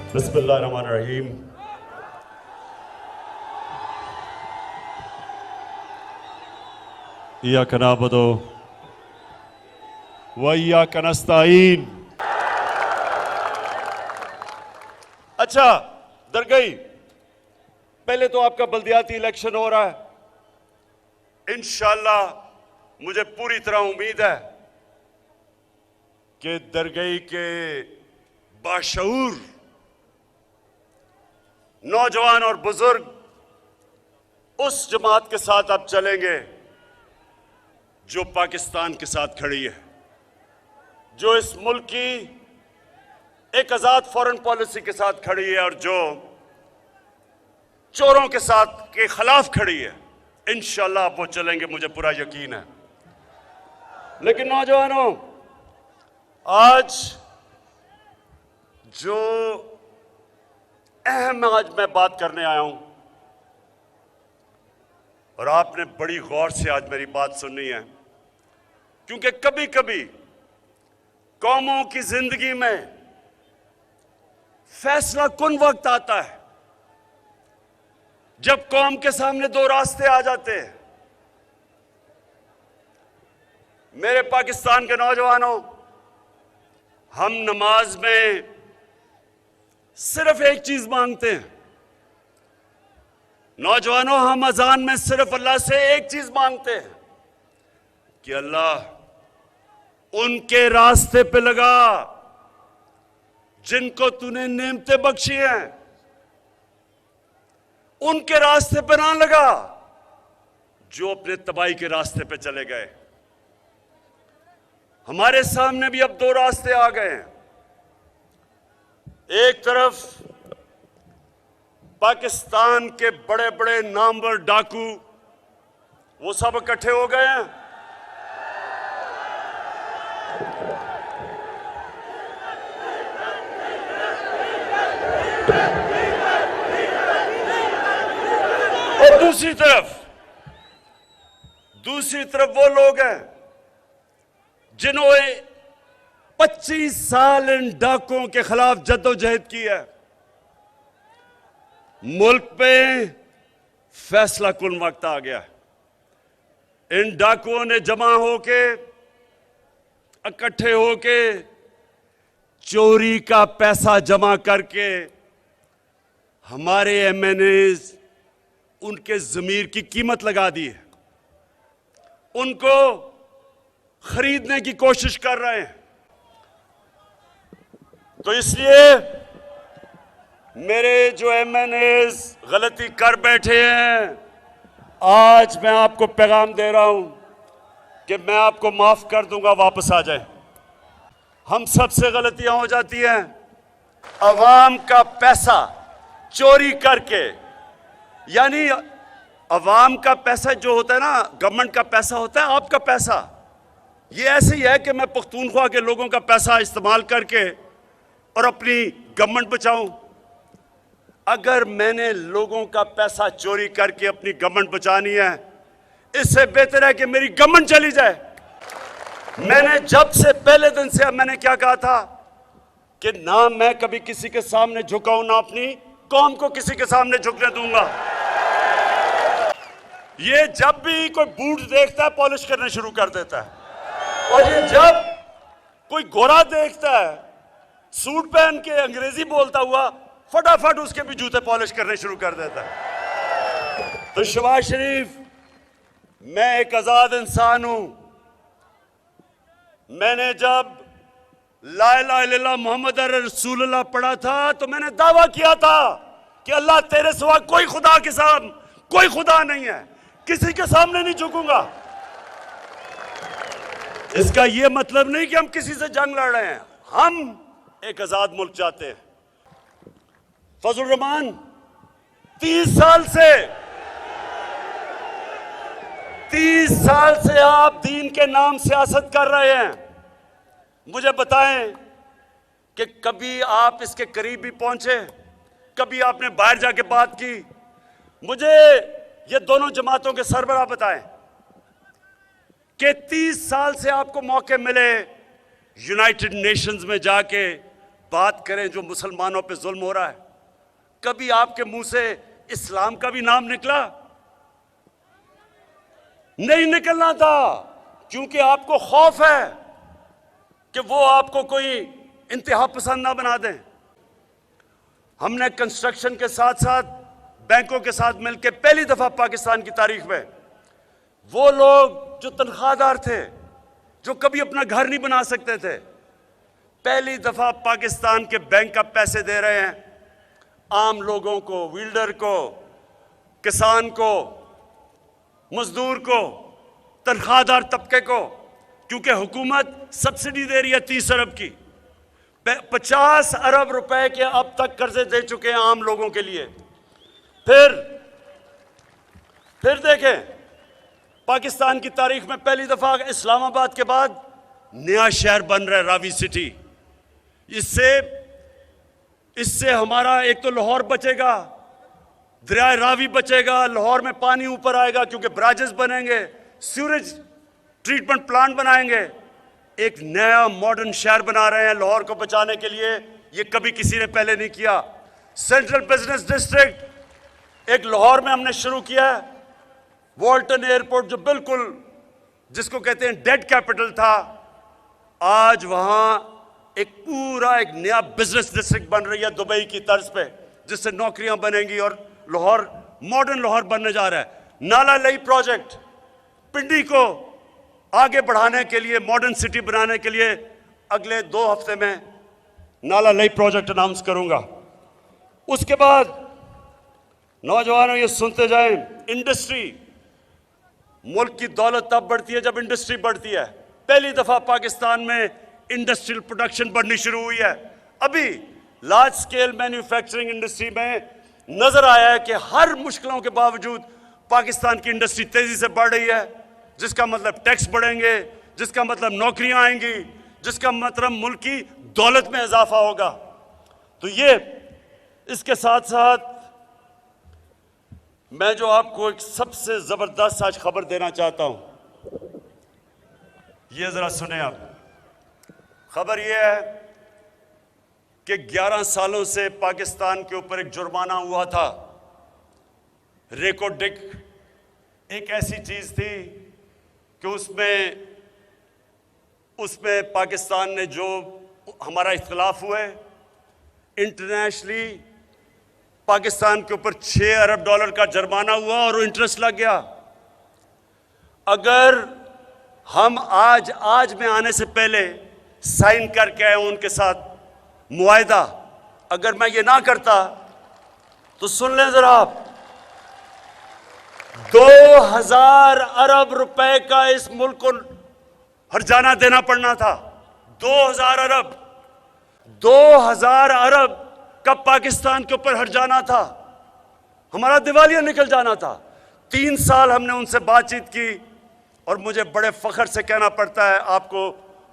बिस्मिल्लाहिर्रहमानिर्रहीम। इय्याका नअबुदु व इय्याका नस्तईन। अच्छा दरगई, पहले तो आपका बल्दियाती इलेक्शन हो रहा है। इंशाअल्लाह मुझे पूरी तरह उम्मीद है कि दरगई के बाशऊर नौजवान और बुजुर्ग उस जमात के साथ अब चलेंगे जो पाकिस्तान के साथ खड़ी है, जो इस मुल्क की एक आजाद फॉरेन पॉलिसी के साथ खड़ी है और जो चोरों के साथ के खिलाफ खड़ी है। इंशाअल्लाह वो चलेंगे, मुझे पूरा यकीन है। लेकिन नौजवानों, आज जो अहम आज मैं बात करने आया हूं और आपने बड़ी गौर से आज मेरी बात सुननी है, क्योंकि कभी कभी कौमों की जिंदगी में फैसला कुन वक्त आता है जब कौम के सामने दो रास्ते आ जाते हैं। मेरे पाकिस्तान के नौजवानों, हम नमाज में सिर्फ एक चीज मांगते हैं। नौजवानों, हम अजान में सिर्फ अल्लाह से एक चीज मांगते हैं कि अल्लाह उनके रास्ते पे लगा जिनको तूने नेमतें बख्शी हैं, उनके रास्ते पे ना लगा जो अपने तबाही के रास्ते पे चले गए। हमारे सामने भी अब दो रास्ते आ गए हैं। एक तरफ पाकिस्तान के बड़े बड़े नामवर डाकू, वो सब इकट्ठे हो गए हैं। और दूसरी तरफ वो लोग हैं जिन्होंने 25 साल इन डाकुओं के खिलाफ जद्दोजहद की है। मुल्क पे फैसला कुन वक्त आ गया। इन डाकुओं ने जमा होके, इकट्ठे होके चोरी का पैसा जमा करके हमारे एमएनएज, उनके जमीर की कीमत लगा दी है। उनको खरीदने की कोशिश कर रहे हैं। तो इसलिए मेरे जो एमएनएज गलती कर बैठे हैं, आज मैं आपको पैगाम दे रहा हूं कि मैं आपको माफ कर दूंगा, वापस आ जाए। हम सबसे गलतियां हो जाती हैं। अवाम का पैसा चोरी करके, यानी अवाम का पैसा जो होता है ना, गवर्नमेंट का पैसा होता है, आपका पैसा। ये ऐसे ही है कि मैं पख्तूनख्वा के लोगों का पैसा इस्तेमाल करके और अपनी गवर्नमेंट बचाऊं। अगर मैंने लोगों का पैसा चोरी करके अपनी गवर्नमेंट बचानी है, इससे बेहतर है कि मेरी गवर्नमेंट चली जाए। मैंने जब से पहले दिन से मैंने क्या कहा था कि ना मैं कभी किसी के सामने झुकाऊं, ना अपनी कौम को किसी के सामने झुकने दूंगा। ये जब भी कोई बूट देखता है पॉलिश करने शुरू कर देता है, और ये जब कोई गोरा देखता है सूट पहन के अंग्रेजी बोलता हुआ, फटाफट उसके भी जूते पॉलिश करने शुरू कर देता है। तो शहबाज शरीफ, मैं एक आजाद इंसान हूं। मैंने जब ला इलाहा इल्लल्लाह मुहम्मद रसूलुल्लाह पढ़ा था तो मैंने दावा किया था कि अल्लाह तेरे सिवा कोई खुदा के सामने कोई खुदा नहीं है, किसी के सामने नहीं झुकूंगा। इसका यह मतलब नहीं कि हम किसी से जंग लड़ रहे हैं। हम एक आजाद मुल्क चाहते हैं। फजल रहमान 30 साल से आप दीन के नाम सियासत कर रहे हैं। मुझे बताएं कि कभी आप इसके करीब भी पहुंचे? कभी आपने बाहर जाके बात की? मुझे ये दोनों जमातों के सरबराह बताएं कि 30 साल से आपको मौके मिले यूनाइटेड नेशंस में जाके बात करें जो मुसलमानों पे जुल्म हो रहा है, कभी आपके मुंह से इस्लाम का भी नाम निकला? नहीं निकलना था, क्योंकि आपको खौफ है कि वो आपको कोई इंतहा पसंद ना बना दें। हमने कंस्ट्रक्शन के साथ साथ बैंकों के साथ मिलकर पहली दफा पाकिस्तान की तारीख में वो लोग जो तनख्वाहदार थे, जो कभी अपना घर नहीं बना सकते थे, पहली दफा पाकिस्तान के बैंक का पैसे दे रहे हैं आम लोगों को, विल्डर को, किसान को, मजदूर को, तनख्वाहदार तबके को, क्योंकि हुकूमत सब्सिडी दे रही है 30 अरब की। 50 अरब रुपए के अब तक कर्जे दे चुके हैं आम लोगों के लिए। फिर देखें, पाकिस्तान की तारीख में पहली दफा इस्लामाबाद के बाद नया शहर बन रहा है, रावी सिटी। इससे हमारा एक तो लाहौर बचेगा, दरिया रावी बचेगा, लाहौर में पानी ऊपर आएगा क्योंकि ब्राजेस बनेंगे, सीवरेज ट्रीटमेंट प्लांट बनाएंगे, एक नया मॉडर्न शहर बना रहे हैं लाहौर को बचाने के लिए। ये कभी किसी ने पहले नहीं किया। सेंट्रल बिजनेस डिस्ट्रिक्ट एक लाहौर में हमने शुरू किया है। वॉल्टन एयरपोर्ट जो बिल्कुल जिसको कहते हैं डेड कैपिटल था, आज वहां एक पूरा एक नया बिजनेस डिस्ट्रिक्ट बन रही है दुबई की तर्ज पे, जिससे नौकरियां बनेंगी और लाहौर मॉडर्न लाहौर बनने जा रहा है। नाला लई प्रोजेक्ट पिंडी को आगे बढ़ाने के लिए, मॉडर्न सिटी बनाने के लिए अगले 2 हफ्ते में नाला लई प्रोजेक्ट अनाउंस करूंगा। उसके बाद नौजवानों ये सुनते जाएं, इंडस्ट्री, मुल्क की दौलत तब बढ़ती है जब इंडस्ट्री बढ़ती है। पहली दफा पाकिस्तान में इंडस्ट्रियल प्रोडक्शन बढ़नी शुरू हुई है। अभी लार्ज स्केल मैन्युफैक्चरिंग इंडस्ट्री में नजर आया है कि हर मुश्किलों के बावजूद पाकिस्तान की इंडस्ट्री तेजी से बढ़ रही है, जिसका मतलब टैक्स बढ़ेंगे, जिसका मतलब नौकरियां आएंगी, जिसका मतलब मुल्क की दौलत में इजाफा होगा। तो ये इसके साथ साथ मैं जो आपको एक सबसे जबरदस्त आज खबर देना चाहता हूं, ये जरा सुने आप। खबर यह है कि 11 सालों से पाकिस्तान के ऊपर एक जुर्माना हुआ था। रेकोडिक एक ऐसी चीज थी कि उसमें पाकिस्तान ने जो हमारा इख्तिलाफ हुए, इंटरनेशनली पाकिस्तान के ऊपर 6 अरब डॉलर का जुर्माना हुआ और इंटरेस्ट लग गया। अगर हम आज में आने से पहले साइन करके आए उनके साथ मुआहदा, अगर मैं ये ना करता तो सुन लें जरा आप, 2000 अरब रुपए का इस मुल्क को हर्जाना देना पड़ना था। 2000 अरब का पाकिस्तान के ऊपर हर्जाना था, हमारा दिवालिया निकल जाना था। 3 साल हमने उनसे बातचीत की और मुझे बड़े फख्र से कहना पड़ता है, आपको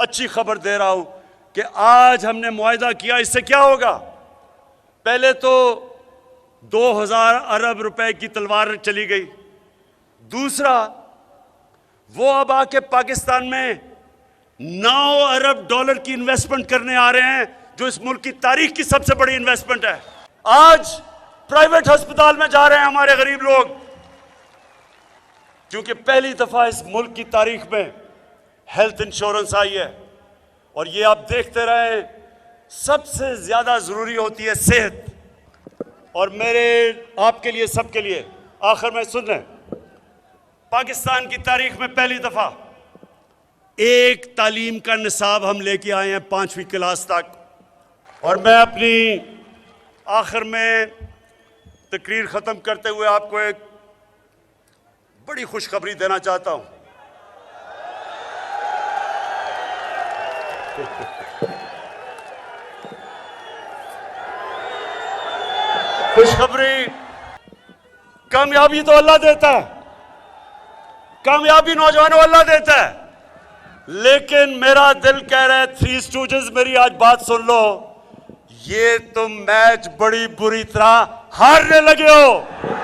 अच्छी खबर दे रहा हूं कि आज हमने मुआहदा किया। इससे क्या होगा? पहले तो 2000 अरब रुपए की तलवार चली गई। दूसरा, वो अब आके पाकिस्तान में 9 अरब डॉलर की इन्वेस्टमेंट करने आ रहे हैं, जो इस मुल्क की तारीख की सबसे बड़ी इन्वेस्टमेंट है। आज प्राइवेट अस्पताल में जा रहे हैं हमारे गरीब लोग, क्योंकि पहली दफा इस मुल्क की तारीख में हेल्थ इंश्योरेंस आई है। और ये आप देखते रहे, सबसे ज्यादा जरूरी होती है सेहत। और मेरे आपके लिए, सबके लिए आखिर में सुन रहे, पाकिस्तान की तारीख में पहली दफा एक तालीम का निसाब हम लेके आए हैं 5वीं क्लास तक। और मैं अपनी आखिर में तकरीर खत्म करते हुए आपको एक बड़ी खुशखबरी देना चाहता हूं। खुशखबरी, कामयाबी तो अल्लाह देता है, कामयाबी नौजवानों अल्लाह देता है, लेकिन मेरा दिल कह रहा है, थ्री स्टूडेंट्स मेरी आज बात सुन लो, ये तुम मैच बड़ी बुरी तरह हारने लगे हो।